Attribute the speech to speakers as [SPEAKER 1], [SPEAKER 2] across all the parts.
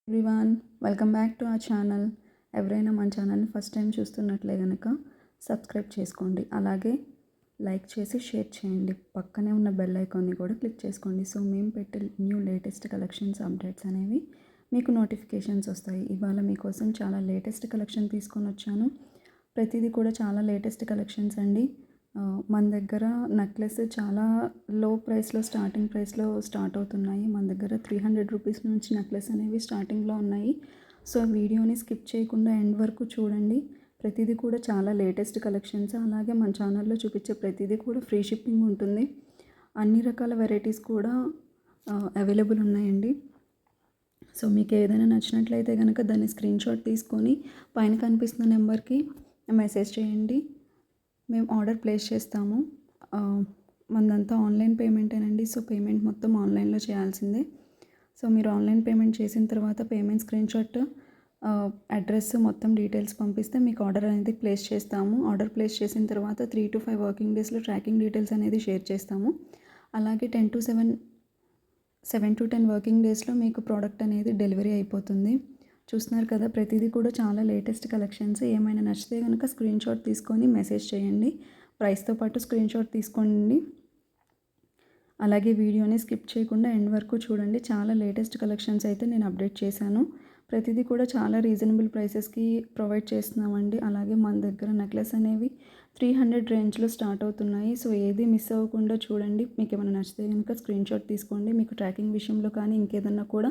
[SPEAKER 1] Everyone, welcome back to our channel. ఎవరైనా మన ఛానల్ని ఫస్ట్ టైం చూస్తున్నట్లే కనుక సబ్స్క్రైబ్ చేసుకోండి, అలాగే లైక్ చేసి షేర్ చేయండి. పక్కనే ఉన్న బెల్ ఐకాన్ని కూడా క్లిక్ చేసుకోండి. సో మేము పెట్టే న్యూ లేటెస్ట్ కలెక్షన్స్ అప్డేట్స్ అనేవి మీకు నోటిఫికేషన్స్ వస్తాయి. ఇవాళ మీకోసం చాలా లేటెస్ట్ కలెక్షన్ తీసుకొని వచ్చాను. ప్రతిదీ కూడా చాలా లేటెస్ట్ కలెక్షన్స్ అండి. మన దగ్గర నెక్లెస్ చాలా లో ప్రైస్లో, స్టార్టింగ్ ప్రైస్లో స్టార్ట్ అవుతున్నాయి. మన దగ్గర 300 రూపీస్ నుంచి నెక్లెస్ అనేవి స్టార్టింగ్లో ఉన్నాయి. సో వీడియోని స్కిప్ చేయకుండా ఎండ్ వరకు చూడండి. ప్రతిదీ కూడా చాలా లేటెస్ట్ కలెక్షన్స్. అలాగే మన ఛానల్లో చూపించే ప్రతిదీ కూడా ఫ్రీ షిప్పింగ్ ఉంటుంది. అన్ని రకాల వెరైటీస్ కూడా అవైలబుల్ ఉన్నాయండి. సో మీకు ఏదైనా నచ్చినట్లయితే కనుక దాన్ని స్క్రీన్ షాట్ తీసుకొని పైన కనిపిస్తున్న నెంబర్కి మెసేజ్ చేయండి. మేము ఆర్డర్ ప్లేస్ చేస్తాము. మనదంతా ఆన్లైన్ పేమెంటేనండి. సో పేమెంట్ మొత్తం ఆన్లైన్లో చేయాల్సిందే. సో మీరు ఆన్లైన్ పేమెంట్ చేసిన తర్వాత పేమెంట్ స్క్రీన్ షాట్, అడ్రస్ మొత్తం డీటెయిల్స్ పంపిస్తే మీకు ఆర్డర్ అనేది ప్లేస్ చేస్తాము. ఆర్డర్ ప్లేస్ చేసిన తర్వాత 3 to 5 వర్కింగ్ డేస్లో ట్రాకింగ్ డీటెయిల్స్ అనేది షేర్ చేస్తాము. అలాగే 7 to 10 వర్కింగ్ డేస్లో మీకు ప్రోడక్ట్ అనేది డెలివరీ అయిపోతుంది. చూస్తున్నారు కదా, ప్రతిదీ కూడా చాలా లేటెస్ట్ కలెక్షన్స్. ఏమైనా నచ్చితే కనుక స్క్రీన్ షాట్ తీసుకొని మెసేజ్ చేయండి. ప్రైస్తో పాటు స్క్రీన్ షాట్ తీసుకోండి. అలాగే వీడియోని స్కిప్ చేయకుండా ఎండ్ వరకు చూడండి. చాలా లేటెస్ట్ కలెక్షన్స్ అయితే నేను అప్డేట్ చేశాను. ప్రతిదీ కూడా చాలా రీజనబుల్ ప్రైసెస్కి ప్రొవైడ్ చేస్తున్నామండి. అలాగే మన దగ్గర నెక్లెస్ అనేవి 300 రేంజ్లో స్టార్ట్ అవుతున్నాయి. సో ఏది మిస్ అవ్వకుండా చూడండి. మీకు ఏమైనా నచ్చితే కనుక స్క్రీన్ షాట్ తీసుకోండి. మీకు ట్రాకింగ్ విషయంలో కానీ ఇంకేదన్నా కూడా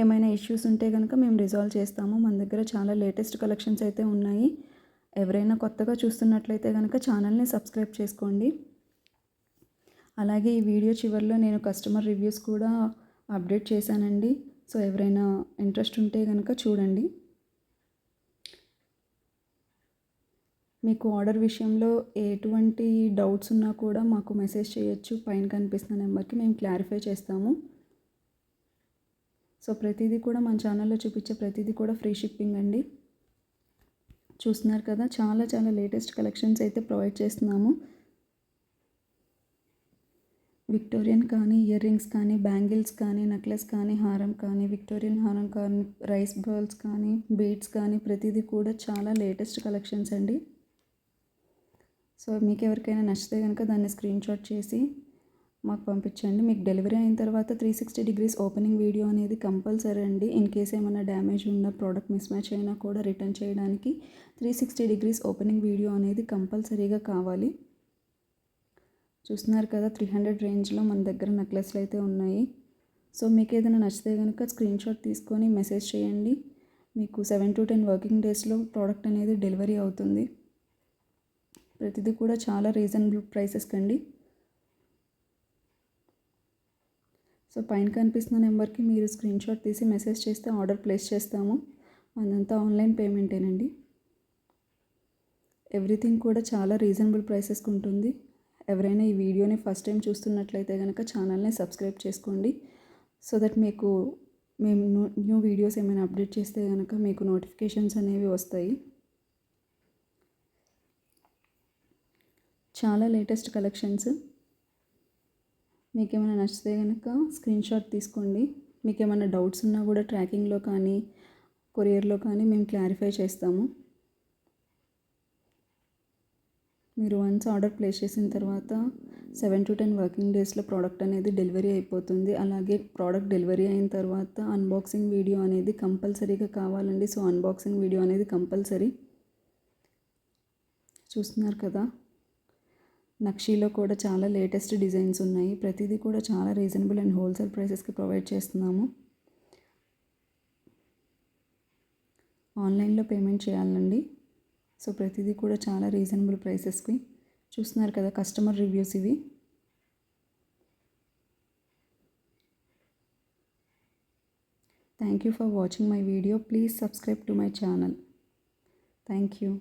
[SPEAKER 1] ఏమైనా ఇష్యూస్ ఉంటే కనుక మేము రిజాల్వ్ చేస్తాము. మన దగ్గర చాలా లేటెస్ట్ కలెక్షన్స్ అయితే ఉన్నాయి. ఎవరైనా కొత్తగా చూస్తున్నట్లయితే కనుక ఛానల్ని సబ్స్క్రైబ్ చేసుకోండి. అలాగే ఈ వీడియో చివరిలో నేను కస్టమర్ రివ్యూస్ కూడా అప్డేట్ చేశానండి. సో ఎవరైనా ఇంట్రెస్ట్ ఉంటే కనుక చూడండి. మీకు ఆర్డర్ విషయంలో ఎటువంటి డౌట్స్ ఉన్నా కూడా మాకు మెసేజ్ చేయొచ్చు. పైన కనిపిస్తున్న నెంబర్కి మేము క్లారిఫై చేస్తాము. సో ప్రతిదీ కూడా మన ఛానల్లో చూపించే ప్రతిదీ కూడా ఫ్రీ షిప్పింగ్ అండి. చూస్తున్నారు కదా, చాలా చాలా లేటెస్ట్ కలెక్షన్స్ అయితే ప్రొవైడ్ చేస్తున్నాము. విక్టోరియన్ కానీ, ఇయర్ రింగ్స్ కానీ, బ్యాంగిల్స్ కానీ, నెక్లెస్ కానీ, హారం కానీ, విక్టోరియన్ హారం కానీ, రైస్ బాల్స్ కానీ, బీడ్స్ కానీ, ప్రతిదీ కూడా చాలా లేటెస్ట్ కలెక్షన్స్ అండి. సో మీకు ఎవరికైనా నచ్చితే కనుక దాన్ని స్క్రీన్ షాట్ చేసి మాకు పంపించండి. మీకు డెలివరీ అయిన తర్వాత 360 degrees ఓపెనింగ్ వీడియో అనేది కంపల్సరీ అండి. ఇన్ కేస్ ఏమైనా డ్యామేజ్ ఉన్న ప్రోడక్ట్ మిస్ మ్యాచ్ అయినా కూడా రిటర్న్ చేయడానికి 360 degrees ఓపెనింగ్ వీడియో అనేది కంపల్సరీగా కావాలి. చూస్తున్నారు కదా, 300 రేంజ్లో మన దగ్గర నెక్లెస్లు అయితే ఉన్నాయి. సో మీకు ఏదైనా నచ్చితే కనుక స్క్రీన్ షాట్ తీసుకొని మెసేజ్ చేయండి. మీకు 7 to 10 వర్కింగ్ డేస్లో ప్రోడక్ట్ అనేది డెలివరీ అవుతుంది. ప్రతిదీ కూడా చాలా రీజనబుల్ ప్రైసెస్ కండి. సో పైన కనిపిస్తున్న నెంబర్కి మీరు స్క్రీన్ షాట్ తీసి మెసేజ్ చేస్తే ఆర్డర్ ప్లేస్ చేస్తాము. అదంతా ఆన్లైన్ పేమెంటేనండి. ఎవ్రీథింగ్ కూడా చాలా రీజనబుల్ ప్రైసెస్కి ఉంటుంది. ఎవరైనా ఈ వీడియోని ఫస్ట్ టైం చూస్తున్నట్లయితే కనుక ఛానల్ని సబ్స్క్రైబ్ చేసుకోండి. సో దట్ మీకు మేము న్యూ వీడియోస్ ఏమైనా అప్డేట్ చేస్తే కనుక మీకు నోటిఫికేషన్స్ అనేవి వస్తాయి. చాలా లేటెస్ట్ కలెక్షన్స్. మీకు ఏమైనా నచ్చితే కనుక స్క్రీన్ షాట్ తీసుకోండి. మీకు ఏమైనా డౌట్స్ ఉన్నా కూడా ట్రాకింగ్లో కానీ, కొరియర్లో కానీ మేము క్లారిఫై చేస్తాము. మీరు వన్స్ ఆర్డర్ ప్లేస్ చేసిన తర్వాత 7 to 10 వర్కింగ్ డేస్లో ప్రోడక్ట్ అనేది డెలివరీ అయిపోతుంది. అలాగే ప్రోడక్ట్ డెలివరీ అయిన తర్వాత అన్బాక్సింగ్ వీడియో అనేది కంపల్సరీగా కావాలండి. సో అన్బాక్సింగ్ వీడియో అనేది కంపల్సరీ. చూస్తున్నారు కదా, నక్షీలో కూడా చాలా లేటెస్ట్ డిజైన్స్ ఉన్నాయి. ప్రతిదీ కూడా చాలా రీజనబుల్ అండ్ హోల్సేల్ ప్రైసెస్కి ప్రొవైడ్ చేస్తున్నాము. ఆన్లైన్లో పేమెంట్ చేయాలండి. సో ప్రతిదీ కూడా చాలా రీజనబుల్ ప్రైసెస్కి. చూస్తున్నారు కదా, కస్టమర్ రివ్యూస్ ఇవి. Thank you for watching my video. Please subscribe to my channel. Thank you.